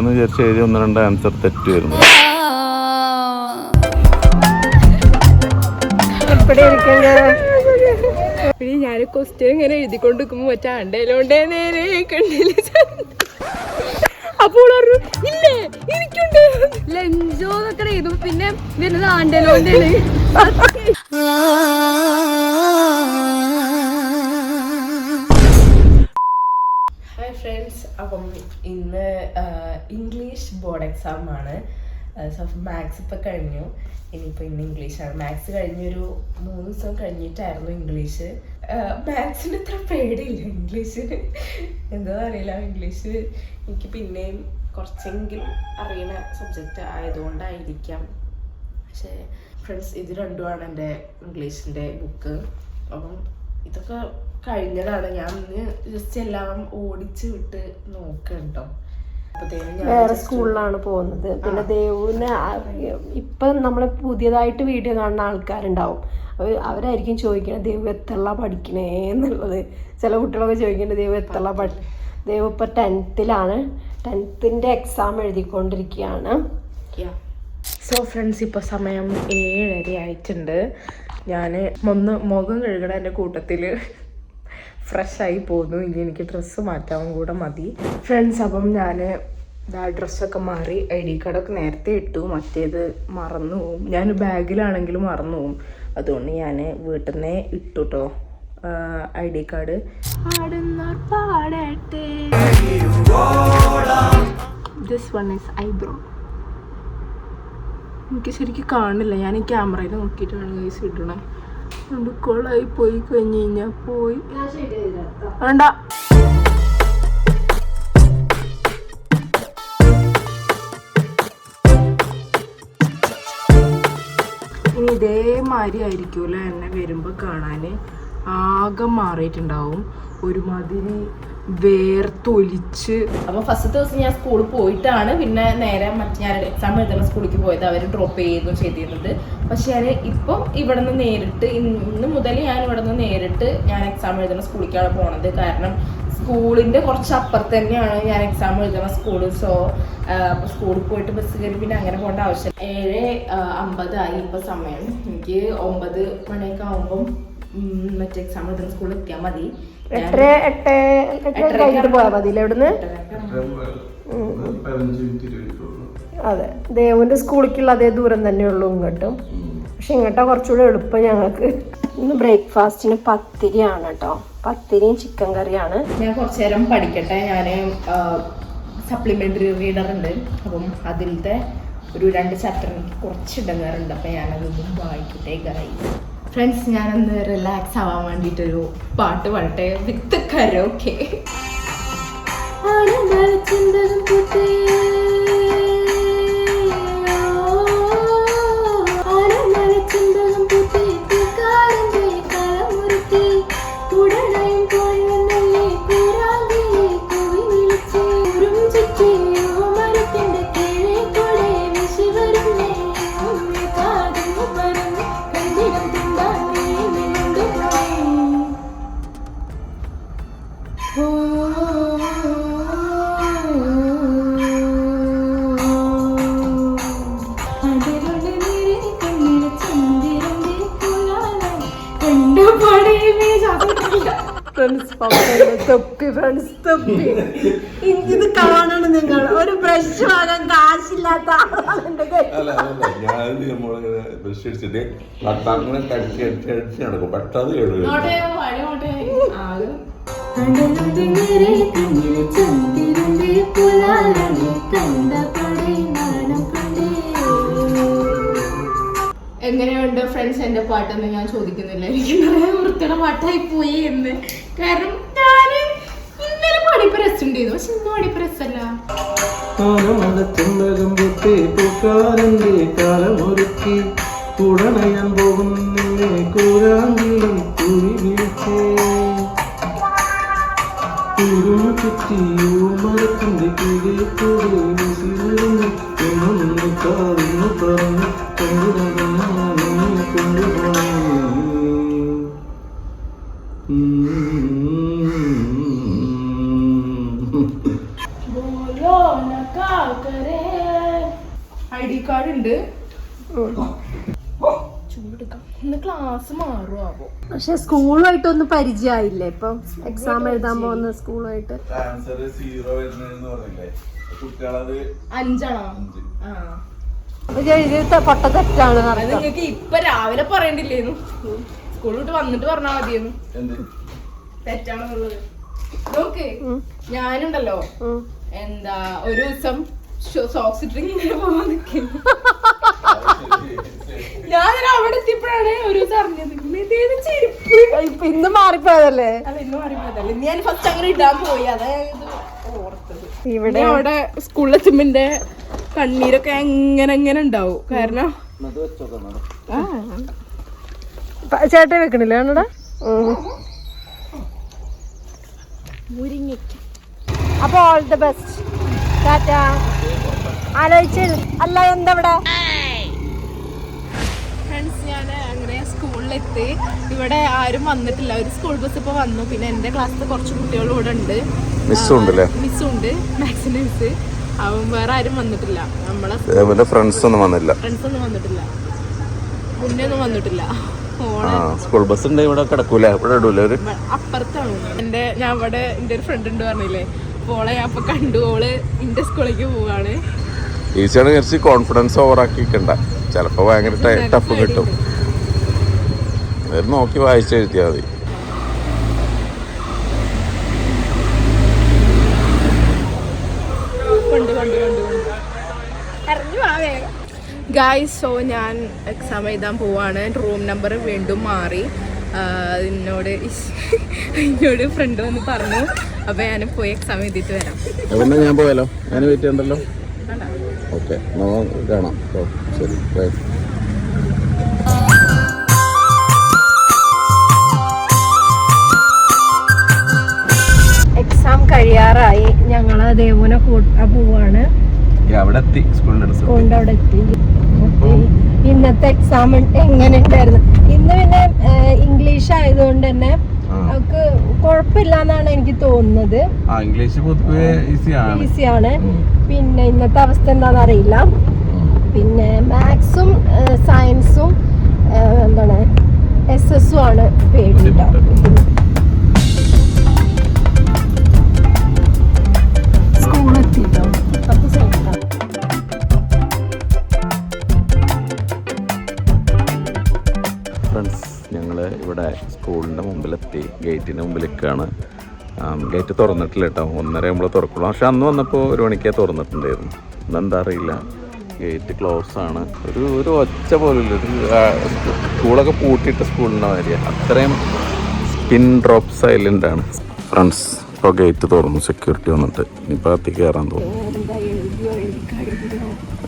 പഠിക്കാന്ന് വിചാരിച്ച് എഴുതി 1-2 ആൻസർ തെറ്റ് വരുന്നു. ഞാൻ ക്വസ്റ്റ്യൻ ഇങ്ങനെ എഴുതിക്കൊണ്ടിരിക്കുമ്പോ മറ്റേ അണ്ടയിലോണ്ടേ നേരെ കണ്ടില്ല. അപ്പോൾ പറഞ്ഞു ഇല്ലേ എനിക്കുണ്ട് ലഞ്ചോ എന്നൊക്കെ എഴുതും. പിന്നെ വരുന്നത് ആണ്ടലോണ്ടാണ്. ഹായ് ഫ്രണ്ട്സ്, അപ്പം ഇന്ന് ഇംഗ്ലീഷ് ബോർഡ് എക്സാം ആണ്. മാത്സ് ഇപ്പം കഴിഞ്ഞു. ഇനിയിപ്പോൾ ഇന്ന് ഇംഗ്ലീഷാണ്. മാത്സ് കഴിഞ്ഞൊരു 3 ദിവസം കഴിഞ്ഞിട്ടായിരുന്നു ഇംഗ്ലീഷ്. മാത്സിന് ഇത്ര പേടിയില്ല, ഇംഗ്ലീഷിന് എന്താ അറിയില്ല. ഇംഗ്ലീഷ് എനിക്ക് പിന്നെയും കുറച്ചെങ്കിലും അറിയുന്ന സബ്ജക്റ്റ് ആയതുകൊണ്ടായിരിക്കാം. പക്ഷേ ഫ്രണ്ട്സ്, ഇത് രണ്ടുമാണ് എൻ്റെ ഇംഗ്ലീഷിൻ്റെ ബുക്ക്. അപ്പം ഇതൊക്കെ കഴിഞ്ഞതാണ്. ഞാൻ ഇന്ന് ജസ്റ്റ് എല്ലാം ഓടിച്ച് വിട്ട് നോക്കട്ടോ. വേറെ സ്കൂളിലാണ് പോകുന്നത്. പിന്നെ ദേവുവിന് ഇപ്പം നമ്മളെ പുതിയതായിട്ട് വീഡിയോ കാണുന്ന ആൾക്കാരുണ്ടാവും. അവരായിരിക്കും ചോദിക്കണത് ദേവു എത്രല്ല പഠിക്കണേ എന്നുള്ളത്. ചില കുട്ടികളൊക്കെ ചോദിക്കുന്നത് ദേവു എത്രല്ല ദേവു ഇപ്പം 10th-ലാണ്. 10th-ന്റെ എക്സാം എഴുതിക്കൊണ്ടിരിക്കുകയാണ്. സോ ഫ്രണ്ട്സ്, ഇപ്പോൾ സമയം 7:30 ആയിട്ടുണ്ട്. ഞാൻ മുഖം കഴുകണ എൻ്റെ കൂട്ടത്തിൽ ഫ്രഷായി പോന്നു. ഇനി എനിക്ക് ഡ്രസ്സ് മാറ്റാൻ കൂടെ മതി ഫ്രണ്ട്സ്. അപ്പം ഞാൻ ഡ്രസ്സൊക്കെ മാറി ID കാർഡൊക്കെ നേരത്തെ ഇട്ടു. മറ്റേത് മറന്നു പോവും. ഞാൻ ബാഗിലാണെങ്കിലും മറന്നു പോവും. അതുകൊണ്ട് ഞാൻ വീട്ടിൽ നിന്നേ ഇട്ടു കേട്ടോ ID card. This one is eyebrow. എനിക്ക് ശരിക്കും കാണില്ല, ഞാൻ ഈ ക്യാമറയിൽ നോക്കിയിട്ടാണ് ഗൈസ് ഇടണേ. അതുകൊണ്ട് കൊളായി പോയി കഴിഞ്ഞ് കഴിഞ്ഞാൽ പോയി വേണ്ട. ഇനി ഇതേമാതിരി ആയിരിക്കുമല്ലോ എന്നെ വരുമ്പോൾ കാണാൻ. ആകെ മാറിയിട്ടുണ്ടാവും, ഒരുമാതിരി വേർത്തൊലിച്ച്. അപ്പോൾ ഫസ്റ്റ് ദിവസം ഞാൻ സ്കൂളിൽ പോയിട്ടാണ് പിന്നെ നേരെ ഞാൻ എക്സാം എഴുതുന്ന സ്കൂളിലേക്ക് പോയത്. അവർ ഡ്രോപ്പ് ചെയ്യുകയും ചെയ്തിരുന്നത്. പക്ഷെ ഞാൻ ഇപ്പം ഇവിടെ നിന്ന് നേരിട്ട് ഇന്ന് മുതൽ ഞാൻ എക്സാം എഴുതുന്ന സ്കൂളിലേക്കാണ് പോണത്. കാരണം സ്കൂളിൻ്റെ കുറച്ച് അപ്പുറത്ത് തന്നെയാണ് ഞാൻ എക്സാം എഴുതുന്ന സ്കൂൾ. സോ സ്കൂളിൽ പോയിട്ട് ബസ് കയറി പിന്നെ അങ്ങനെ പോകേണ്ട ആവശ്യം. 7:50 ഇപ്പോൾ സമയം. എനിക്ക് 9 മണിയൊക്കെ ആകുമ്പം മറ്റേ എക്സാം എഴുതുന്ന സ്കൂളിൽ എത്തിയാൽ മതി. 8:30 പോയാൽ മതി ഇവിടുന്ന്. അതെ, ദേവുവിന്റെ സ്കൂളിലേക്കുള്ള അതേ ദൂരം തന്നെയുള്ളൂ ഇങ്ങോട്ടും. പക്ഷെ ഇങ്ങോട്ടാ കുറച്ചുകൂടെ എളുപ്പം ഞങ്ങൾക്ക്. ഇന്ന് ബ്രേക്ക്ഫാസ്റ്റിന് പത്തിരിയാണ് കേട്ടോ. പത്തിരിയും ചിക്കൻ കറിയാണ്. ഞാൻ കുറച്ചു നേരം പഠിക്കട്ടെ. ഞാൻ സപ്ലിമെന്ററി റീഡർ ഉണ്ട്. അപ്പം അതിലത്തെ ഒരു 2 ചാപ്റ്റർ എനിക്ക് കുറച്ച് ഇടങ്ങാറുണ്ട്. അപ്പം ഞാനതൊന്നും വായിക്കട്ടെ ഗൈസ്. ഫ്രണ്ട്സ്, ഞാനൊന്ന് റിലാക്സ് ആവാൻ വേണ്ടിയിട്ടൊരു പാട്ട് പാടട്ടെ വിത്ത് കരോക്കെ. ഇത് കാണണം നിങ്ങൾ. ഒരു ബ്രഷ് വാങ്ങാൻ കാശില്ലാത്ത ആളാണ്. എങ്ങനെയുണ്ട് ഫ്രണ്ട്സ് എൻ്റെ പാട്ടെന്ന് ഞാൻ ചോദിക്കുന്നില്ല. എനിക്ക് നിറയെ വൃത്തിയുടെ പാട്ടായി പോയി എന്ന്. കാരണം ഞാൻ ഇന്നലെ പാടിയപ്പോ രസം ചെയ്തു, പക്ഷെ ഇന്ന് പാടിയപ്പോ രസമല്ല. ചൂടെടുക്കാം. ഇന്ന് ക്ലാസ് മാറുമോ? പക്ഷെ സ്കൂളുമായിട്ടൊന്നും പരിചയമായില്ലേ ഇപ്പം എക്സാം എഴുതാൻ പോകുന്ന സ്കൂളുമായിട്ട്? 5 പൊട്ട തെറ്റാണ്. നിങ്ങൾക്ക് ഇപ്പൊ രാവിലെ പറയണ്ടില്ലേന്നു, സ്കൂൾ വിട്ട് വന്നിട്ട് പറഞ്ഞാൽ മതിയെന്നു തെറ്റാണെന്നുള്ളത്. നോക്ക്, ഞാനുണ്ടല്ലോ എന്താ ഒരു ദിവസം സോക്സ് ഇട്ടിട്ട് ഇങ്ങനെ പോവാൻ നിൽക്കുന്നു. ഞാൻ അവിടെ എത്തിയപ്പോഴാണ് ഒരു ദിവസം അറിഞ്ഞത് ചെരുപ്പ് ഇന്ന് മാറിപ്പോയതല്ലേ. അല്ല, ഇന്ന് മാറിപ്പോയതല്ലേ. ഞാൻ ഫസ്റ്റ് അങ്ങനെ ഇടാൻ പോയി, അതായത് ഓർത്തത്. ഇവിടെ അവിടെ സ്കൂളിലെത്തുമ്പോ കണ്ണീരൊക്കെ എങ്ങനെ ഉണ്ടാവും. കാരണം ചേട്ടൻ വെക്കണില്ല കണ്ണട. അപ്പൊ ഓൾ ദ ബെസ്റ്റ്. ടാറ്റ. ആലോചിച്ച് അല്ല എന്താ ഇവിടെ ഫ്രണ്ട്സ്, ഞാൻ അങ്ങനെ സ്കൂളിലെത്തി. ഇവിടെ ആരും വന്നിട്ടില്ല. ഒരു സ്കൂൾ ബസ് ഇപ്പൊ വന്നു. പിന്നെ എന്റെ ക്ലാസ്സിൽ കുറച്ച് കുട്ടികളും ഇവിടെ ഉണ്ട്. മിസ്സുണ്ട്, മാത്സിന്റെ മിസ്. അവൻ വേറെ ആരും വന്നിട്ടില്ല. നമ്മളെ ഫ്രണ്ട്സ് ഒന്നും വന്നിട്ടില്ല. മുന്നേ ഒന്നും വന്നിട്ടില്ല. സ്കൂൾ ബസ് ഉണ്ട്, ഇവിടെ കിടക്കൂല, ഇവിടെ ഇടൂല. അപ്പുറത്താണ് ഞാൻ ഇവിടെ എന്റെ ഒരു ഫ്രണ്ട് ഉണ്ട് പറഞ്ഞില്ലേ, ഓളെ ഞാൻ അപ്പൊ കണ്ടു. ഓള് എന്റെ സ്കൂളിലേക്ക് പോവാണ്. ഈസിയാണ് വിചാരിച്ച് കോൺഫിഡൻസ് ഓവറാക്കിക്കണ്ട, ചിലപ്പോ ഭയങ്കര ടഫ് കിട്ടും. നോക്കി വായിച്ചെഴുതിയാൽ മതി. ഗായ്സ്, സോ ഞാൻ എക്സാം എഴുതാൻ പോവാണ്. റൂം നമ്പർ വീണ്ടും മാറി. എന്നോട് ഫ്രണ്ട് വന്ന് പറഞ്ഞു. അപ്പൊ ഞാൻ പോയി എക്സാം എഴുതിയിട്ട് വരാം. ഞാൻ പോയാലോ? ഞാൻ വെയിറ്റ് ചെയ്യണ്ടല്ലോ. ഓക്കെ, കാണാം. ശരി, ബൈ. എക്സാം കഴിയാറായി. ഞങ്ങള് ദേവുനെ പോവാണ്. സ്കൂളിന്റെ അവിടെ എത്തി. ഇന്നത്തെ എക്സാം എങ്ങനെ ഉണ്ടായിരുന്നു? ഇന്ന് പിന്നെ ഇംഗ്ലീഷ് ആയതുകൊണ്ട് തന്നെ നമുക്ക് കുഴപ്പമില്ലാന്നാണ് എനിക്ക് തോന്നുന്നത്. ഈസിയാണ്. പിന്നെ ഇന്നത്തെ അവസ്ഥ എന്താണെന്ന് അറിയില്ല. പിന്നെ മാത്സും സയൻസും എന്താണ് SS ആണ് പേടിയില്ല. സ്കൂളെത്തിട്ടോ. ഫ്രണ്ട്സ്, ഞങ്ങൾ ഇവിടെ സ്കൂളിൻ്റെ മുമ്പിലെത്തി. ഗേറ്റിൻ്റെ മുമ്പിലേക്കാണ്. ഗേറ്റ് തുറന്നിട്ടില്ല കേട്ടോ. 1:30 നമ്മൾ തുറക്കുള്ളൂ. പക്ഷെ അന്ന് വന്നപ്പോൾ 1 മണിക്കേ തുറന്നിട്ടുണ്ടായിരുന്നു. ഇന്നെന്താ അറിയില്ല, ഗേറ്റ് ക്ലോസ് ആണ്. ഒരു ഒച്ച പോലില്ല. സ്കൂളൊക്കെ പൂട്ടിയിട്ട് സ്കൂളിൻ്റെ മാതിരിയാണ്. അത്രയും സ്പിൻ ഡ്രോപ്പ് സൈലൻ്റ് ആണ്. ഫ്രണ്ട്സ്, ഇപ്പോൾ ഗേറ്റ് തുറന്നു. സെക്യൂരിറ്റി വന്നിട്ട് ഇനിയിപ്പോൾ അകത്തേക്ക് കയറാൻ തോന്നുന്നു.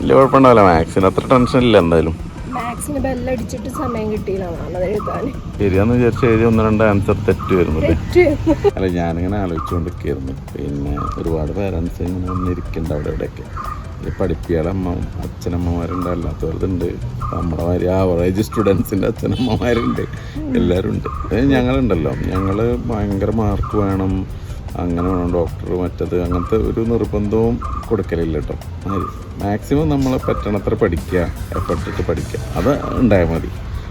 വലിയ കുഴപ്പമുണ്ടാവില്ല. മാത്സിന് അത്ര ടെൻഷൻ ഇല്ല. എന്തായാലും മാത്സിന് ബെല്ലടിച്ചിട്ട് സമയം കിട്ടിയില്ല എഴുതാൻ. ശരിയാന്ന് വിചാരിച്ച് എഴുതി 1-2 ആൻസർ തെറ്റ് വരുന്നത്. അല്ല, ഞാനിങ്ങനെ ആലോചിച്ചുകൊണ്ടിരിക്കുകയായിരുന്നു. പിന്നെ ഒരുപാട് പേരൻസ് ഇങ്ങനെ വന്നിരിക്കുന്നുണ്ട് അവിടെ ഇവിടെയൊക്കെ. ഈ പഠിപ്പിയാൽ അച്ഛനമ്മമാരുണ്ട്, അല്ലാത്തവരുണ്ട്, നമ്മുടെ മാതിരി ആവറേജ് സ്റ്റുഡൻസിൻ്റെ അച്ഛനമ്മമാരുണ്ട്, എല്ലാവരും ഉണ്ട്. ഞങ്ങളുണ്ടല്ലോ, ഞങ്ങൾ ഭയങ്കര മാർക്ക് വേണം, അങ്ങനെ വേണം ഡോക്ടർ, മറ്റത്, അങ്ങനത്തെ ഒരു നിർബന്ധവും കൊടുക്കലില്ല കേട്ടോ. മാക്സിമം നമ്മളെ പറ്റണത്ര പഠിക്കുക, എഫർട്ടിട്ട് പഠിക്കുക, അത് ഉണ്ടായാൽ മതി.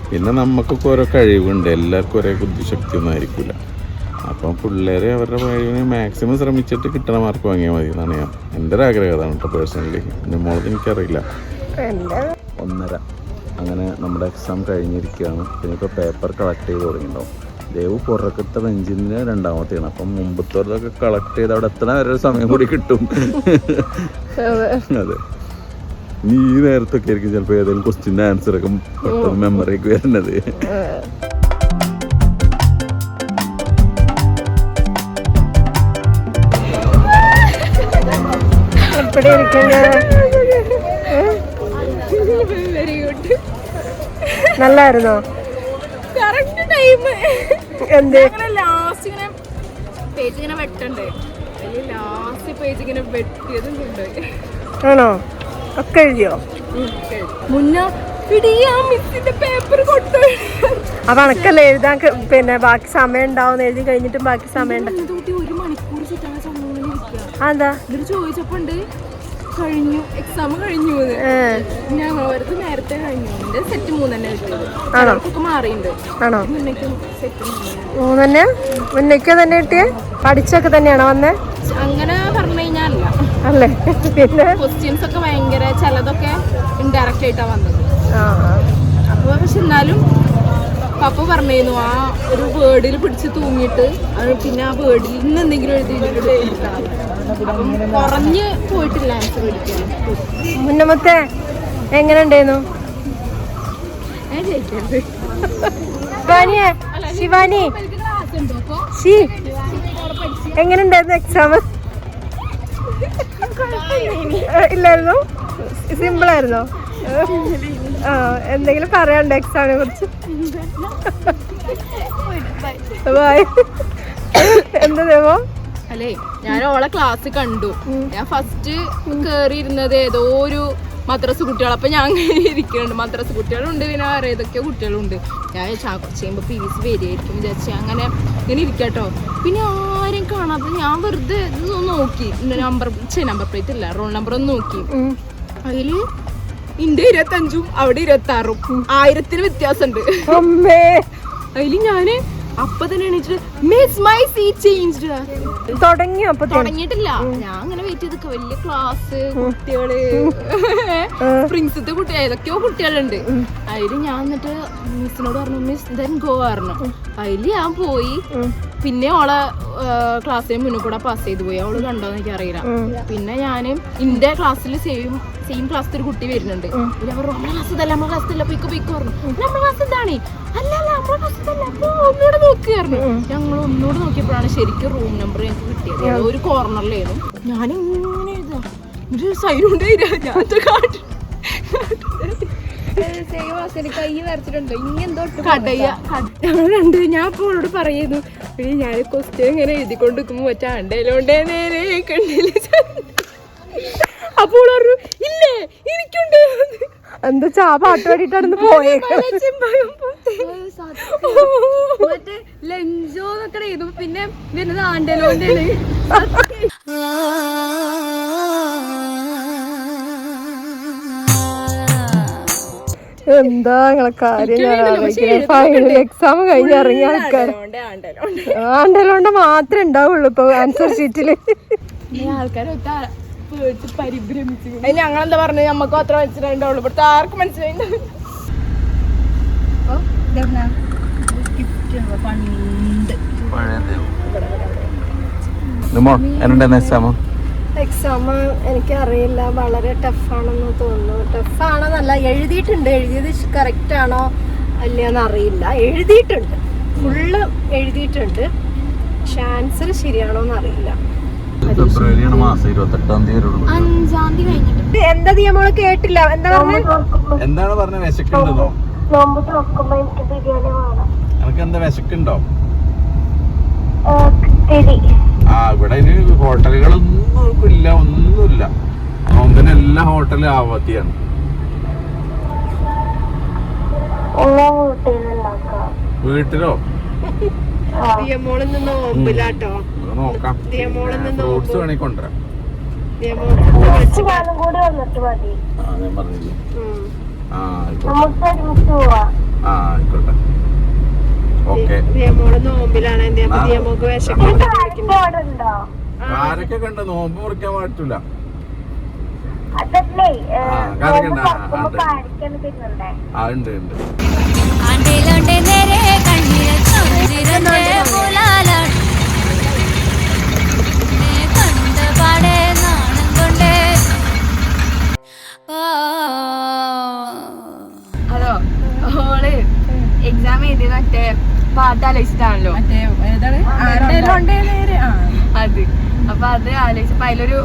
പിന്നെ നമുക്കൊക്കെ ഓരോ കഴിവുണ്ട്. എല്ലാവർക്കും ഒരേ ബുദ്ധിശക്തിയൊന്നും ആയിരിക്കില്ല. അപ്പം പിള്ളേർ അവരുടെ കഴിവിന് മാക്സിമം ശ്രമിച്ചിട്ട് കിട്ടണ മാർക്ക് വാങ്ങിയാൽ മതി എന്നാണ് എൻ്റെ ഒരു ആഗ്രഹം. അതാണ് കേട്ടോ പേഴ്സണലി. എൻ്റെ മോളത് എനിക്കറിയില്ല. 1:30 അങ്ങനെ നമ്മുടെ എക്സാം കഴിഞ്ഞിരിക്കുകയാണ്. പിന്നെ ഇപ്പോൾ പേപ്പർ കളക്ട് ചെയ്ത് തുടങ്ങിയിട്ടുണ്ടാവും. ദേവ് പുറക്കത്തെ ബെഞ്ചിന് 2ാമത്തെയാണ്. അപ്പം മുമ്പത്തോടൊക്കെ കളക്ട് ചെയ്ത് അവിടെ എത്തണ വരെ ഒരു സമയം കൂടി കിട്ടും. അതെ, ഈ നേരത്തൊക്കെ ആയിരിക്കും ചിലപ്പോൾ ഏതെങ്കിലും ക്വസ്റ്റ്യൻ്റെ ആൻസറൊക്കെ പെട്ടെന്ന് മെമ്മറിക്ക് വരുന്നത്. നല്ലായിരുന്നോ? ലാസ്റ്റ് ഇങ്ങനെ പേജ് ഇങ്ങനെ വെട്ടണ്ടേ, ലാസ്റ്റ് പേജ് ഇങ്ങനെ വെട്ടിയതും കൊണ്ടുപോയി. ആണോ? ഒക്കെ എഴുതിയോ? മുന്നേ പേപ്പർ കൊണ്ടുപോയി. അപ്പൊ അണക്കല്ലേ എഴുതാൻ പിന്നെ ബാക്കി സമയം ഉണ്ടാവും. എഴുതി കഴിഞ്ഞിട്ടും ബാക്കി സമയം 1 മണിക്കൂർ ചുറ്റാൻ സമയം അതെന്താ? ഇതിൽ ചോദിച്ചപ്പോണ്ട് കഴിഞ്ഞു, എക്സാം കഴിഞ്ഞു. ഞങ്ങളത് നേരത്തെ കഴിഞ്ഞു. എന്റെ സെറ്റ് 3 തന്നെ കിട്ടിയത്. ആണോ? മാറിയിട്ടുണ്ട്. ആണോ? മുന്നേക്കും സെറ്റ് 3 മുന്നേക്ക് തന്നെ കിട്ടിയ പഠിച്ചൊക്കെ തന്നെയാണോ വന്നേ? അങ്ങനെ പറഞ്ഞു കഴിഞ്ഞാൽ അല്ലേ? പിന്നെ ക്വസ്റ്റ്യൻസ് ഒക്കെ ഭയങ്കര ചിലതൊക്കെ ഇൻഡയറക്റ്റ് ആയിട്ടാ വന്നത്. അപ്പൊ പക്ഷെ എന്നാലും പപ്പ പറഞ്ഞിരുന്നു ആ ഒരു വേർഡിൽ പിടിച്ച് തൂങ്ങിയിട്ട് പിന്നെ ആ വേർഡിൽ നിന്ന് എന്തെങ്കിലും എഴുതിയിട്ട് അപ്പം കുറഞ്ഞ് പോയിട്ടില്ല ആൻസർ പഠിക്കാൻ. മുന്നമത്തെ എങ്ങനെ ഉണ്ടായിരുന്നു? ഞാൻ ജയിക്കരുത്. ശിവാനി എങ്ങനെ ഉണ്ടായിരുന്നു എക്സാം? ഇല്ലായിരുന്നു? സിമ്പിൾ ആയിരുന്നോ? എന്തെങ്കിലും പറയാനുണ്ടോ എക്സാമിനെ കുറിച്ച്? എന്താ ദേവോ? അല്ലേ, ഞാൻ ഓളെ ക്ലാസ് കണ്ടു. ഞാൻ ഫസ്റ്റ് കേറിയിരുന്നത് ഏതോ ഒരു മദ്രസ് കുട്ടികൾ. അപ്പൊ ഞാൻ ഇരിക്കുന്നുണ്ട്, മദ്രസ് കുട്ടികളുണ്ട്, പിന്നെ വേറെ ഏതൊക്കെയോ കുട്ടികളുണ്ട്. ഞാൻ കുറച്ച് കഴിയുമ്പോൾ PVC വരികയായിരിക്കും വിചാരിച്ചു അങ്ങനെ ഇങ്ങനെ ഇരിക്കട്ടോ. പിന്നെ ആരും കാണാതെ ഞാൻ വെറുതെ ഇത് നോക്കി, നമ്പർ പ്ലേറ്റ് ഇല്ല, റോൾ നമ്പർ ഒന്ന് നോക്കി. അതില് ഇന്റെ 25ഉം അവിടെ 26ഉം 1000 വ്യത്യാസമുണ്ട്. അതില് ഞാന് അപ്പൊ തന്നെ എണീറ്റിട്ട് മിസ് മൈ സീറ്റ് ചേഞ്ച്ഡ് തുടങ്ങിയിട്ടില്ല. ഞാൻ അങ്ങനെ വെയിറ്റ് ചെയ്ത് വലിയ ക്ലാസ് കുട്ടികള് പ്രിൻസിത്തെ കുട്ടി ഏതൊക്കെയോ കുട്ടികളുണ്ട്. അതില് ഞാൻ എന്നിട്ട് മിസ്സിനോട് പറഞ്ഞു മിസ് ദെൻ ഗോ പറഞ്ഞു. അതില് ഞാൻ പോയി. പിന്നെ ഓളെ ക്ലാസ്സിന് മുന്നിൽ കൂടെ പാസ് ചെയ്ത് പോയി. അവള് കണ്ടോന്ന് എനിക്ക് അറിയില്ല. പിന്നെ ഞാന് എന്റെ ക്ലാസ്സിൽ സെയിം ക്ലാസ്സിൽ ഒരു കുട്ടി വരുന്നുണ്ട്. നമ്മളെ ക്ലാസ് ഇതല്ല, നമ്മളെ ക്ലാസ് ഇല്ല, പൊയ്ക്കോ പറഞ്ഞു. നമ്മളെ ക്ലാസ് ഇതാണ്, അല്ല നമ്മളെ ക്ലാസ് ഇതല്ല, അപ്പൊ ഒന്നുകൂടെ നോക്കിയായിരുന്നു. ഞങ്ങൾ ഒന്നുകൂടെ നോക്കിയപ്പോഴാണ് ശരിക്കും റൂം നമ്പർ ഞങ്ങൾക്ക് കിട്ടിയത്. ഒരു കോർണറിലായിരുന്നു. ഞാനിങ്ങനെ എഴുതാം, ഒരു സൈലന്റ് ഞാൻ കൈ വരച്ചിട്ടുണ്ടോ കണ്ട്. ഞാൻ അപ്പോൾ അവളോട് പറയുന്നു, പിന്നെ ഞാൻ ക്വസ്റ്റ്യൻ ഇങ്ങനെ എഴുതിക്കൊണ്ട് നിൽക്കുമ്പോ മറ്റാണ്ടേലോണ്ടേ നേരെ കണ്ടില്ല. അപ്പോൾ പറഞ്ഞു ഇല്ലേ എനിക്കുണ്ട്. എന്താ ചാ പാട്ട് പാടിയിട്ടാണ് പോയേക്കുന്നത്. മറ്റേ ലഞ്ചോ എന്നൊക്കെ എഴുതും. പിന്നെ വരുന്നത് ആണ്ടേലോണ്ടാണ്. എന്താ നിങ്ങളെ കാര്യം? ഫൈനൽ എക്സാം കഴിഞ്ഞ് ഇറങ്ങിയ ആൾക്കാർ ആണ്ടലോണ്ട് മാത്രമേ ഉണ്ടാവുള്ളൂ ഇപ്പൊ ആൻസർ ഷീറ്റില്. ഞങ്ങളെന്താ പറഞ്ഞു, നമ്മക്ക് അത്ര മനസ്സിലായിണ്ടാവുള്ളൂ, ഇവിടുത്തെ ആർക്കും മനസ്സിലായിണ്ടാവും. എക്സാം എനിക്കറിയില്ല, വളരെ ടഫാണെന്ന് തോന്നുന്നു. ടഫാണെന്നല്ല, എഴുതിയിട്ടുണ്ട്. എഴുതിയത് കറക്റ്റ് ആണോ അല്ലയെന്ന് അറിയില്ല. എഴുതിയിട്ടുണ്ട്, ഫുള്ള് എഴുതിയിട്ടുണ്ട്. പക്ഷെ ആൻസർ ശരിയാണോന്ന് അറിയില്ല. ഫെബ്രുവരിയാണ് മാസം 28-ാം തീയതി. 5-ാം തീയതി കഴിഞ്ഞിട്ട് എന്താ നിയമങ്ങള് കേട്ടില്ല. എന്താ എന്താണ് പറഞ്ഞ? വിശക്കുണ്ടോ? എനിക്ക് എന്താ വിശക്കുണ്ടോ? ഇവിടെ ഹോട്ടലുകളൊന്നും ഇല്ല, ഒന്നുമില്ല. നോമ്പിന് എല്ലാ ഹോട്ടലും ആവത്തിയാണ്. വീട്ടിലോ? നോമ്പിലാട്ടോ. നോക്കാം, ഫ്രൂട്ട്സ് വേണമെങ്കിൽ കൊണ്ടുവരാം. ഞാൻ പറഞ്ഞില്ലേ. ആയിക്കോട്ടെ, ഓക്കെ. നോമ്പിലാണ്. കാരൊക്കെ കണ്ട് നോമ്പ് മുറിക്കാൻ പാടില്ല. ഉണ്ട്. ഹലോ, ഓള് എക്സാം എഴുതിയത് മറ്റേ പാട്ട് ആലോചിച്ചിട്ടാണല്ലോ, അത്. അപ്പൊ അത് ആലോചിച്ചപ്പോ അതിലൊരു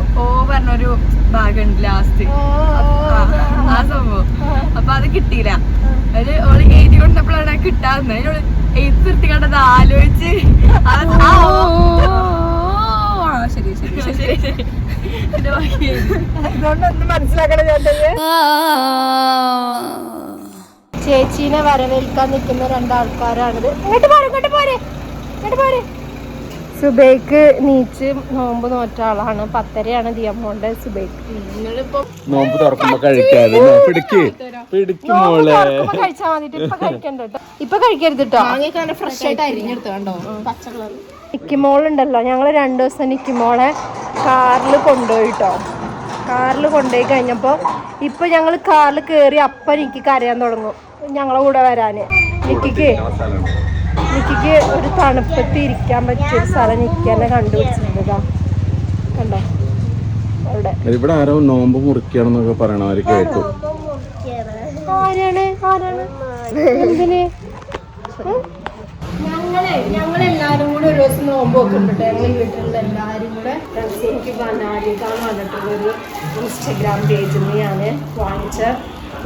പറഞ്ഞൊരു ഭാഗമുണ്ട് ലാസ്റ്റ്, ആ സംഭവം. അപ്പൊ അത് കിട്ടിയില്ല. അത് ഓള് എഴുതി കൊണ്ടപ്പോഴാണ് കിട്ടാവുന്നത്. അതിനോട് എഴുതി നിർത്തി കണ്ടത് ആലോചിച്ച് ശരി ഇതുകൊണ്ടൊന്നും മനസ്സിലാക്കണം. ചേച്ചീനെ വരവേൽക്കാൻ നിൽക്കുന്ന 2 ആൾക്കാരാണിത്. ഇങ്ങോട്ട് പോരെ സുബൈക്ക് നീച്ച് നോമ്പ് നോറ്റ ആളാണ്. 10:30 ദിയമോളുടെ സുബൈക്ക്. നോമ്പ് തുറക്കുമ്പോ കഴിക്കാതെ പിടിക്ക് മോളെ. കഴിച്ചാൽ മതി, ഇപ്പൊ കഴിക്കണ്ട കേട്ടോ. ഇപ്പൊ കഴിക്കരുത് കേട്ടോ. ഫ്രഷ് ആയിട്ട് അരിഞ്ഞെടുത്ത് കണ്ടോ പച്ച കളർ. നിക്കിമോളുണ്ടല്ലോ, ഞങ്ങൾ 2 ദിവസം നിക്കിമോളെ കാറിൽ കൊണ്ടുപോയിട്ടോ. കാറിൽ കൊണ്ടുപോയി കഴിഞ്ഞപ്പോൾ ഇപ്പൊ ഞങ്ങൾ കാറിൽ കയറി അപ്പം എനിക്ക് കരയാൻ തുടങ്ങും ഞങ്ങളെ കൂടെ വരാന്. നിക്കിക്ക് ഒരു തണുപ്പത്ത് ഇരിക്കാൻ പറ്റിയ ഒരു സ്ഥലം നിക്കന്നെ കണ്ടുപിടിച്ചിട്ടുണ്ടാ കണ്ടോ അവിടെ. ഇവിടെ ആരോ നോമ്പ് മുറിക്കണെന്നൊക്കെ പറയണവര് കേട്ടു. ആരാണ് എന്തിന്? ഞങ്ങളെല്ലാരും കൂടെ ഒരു ദിവസം നോമ്പ് വെക്കുന്നുണ്ട്. ഞങ്ങൾ വീട്ടിലുള്ള എല്ലാവരും കൂടെ. എനിക്ക് ആദ്യമായിട്ടാണ് വന്നിട്ടുള്ളൊരു ഇൻസ്റ്റഗ്രാം പേജിൽ നിന്ന് ഞാൻ വാങ്ങിച്ച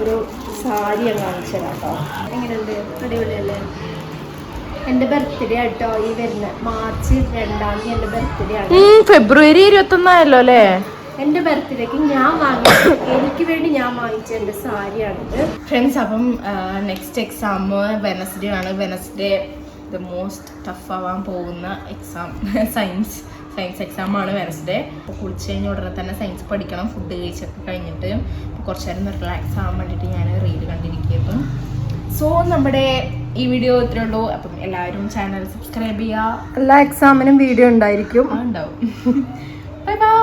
ഒരു സാരി ഞാൻ കാണിച്ചു തരാം കേട്ടോ. എങ്ങനെയുണ്ട്? അടിപൊളിയല്ലേ? എൻ്റെ ബർത്ത്ഡേ ആട്ടോ ഈ വരുന്ന മാർച്ച് 2-ാം തീയതി എൻ്റെ ബർത്ത്ഡേ ആണ്. ഫെബ്രുവരി 21 അല്ലേ എൻ്റെ ബർത്ത്ഡേക്ക് ഞാൻ വാങ്ങിച്ച, എനിക്ക് വേണ്ടി ഞാൻ വാങ്ങിച്ച എൻ്റെ സാരിയാണിത് ഫ്രണ്ട്സ്. അപ്പം നെക്സ്റ്റ് എക്സാം വെനസ്ഡേ ആണ്. വെനസ്ഡേ ദ മോസ്റ്റ് ടഫ് ആവാൻ പോകുന്ന എക്സാം സയൻസ് എക്സാം ആണ് വെനസ്ഡേ. അപ്പോൾ കുളിച്ച് കഴിഞ്ഞ ഉടനെ തന്നെ സയൻസ് പഠിക്കണം. ഫുഡ് കഴിച്ചൊക്കെ കഴിഞ്ഞിട്ട് കുറച്ച് നേരം റിലാക്സ് ആവാൻ വേണ്ടിയിട്ട് ഞാൻ റീൽ കണ്ടിരിക്കുന്നു. സോ നമ്മുടെ ഈ വീഡിയോ ഇത്രേ ഉള്ളൂ. അപ്പം എല്ലാവരും ചാനൽ സബ്സ്ക്രൈബ് ചെയ്യുക. എല്ലാ എക്സാമിനും വീഡിയോ ഉണ്ടായിരിക്കും. ഉണ്ടാവും. Bye bye.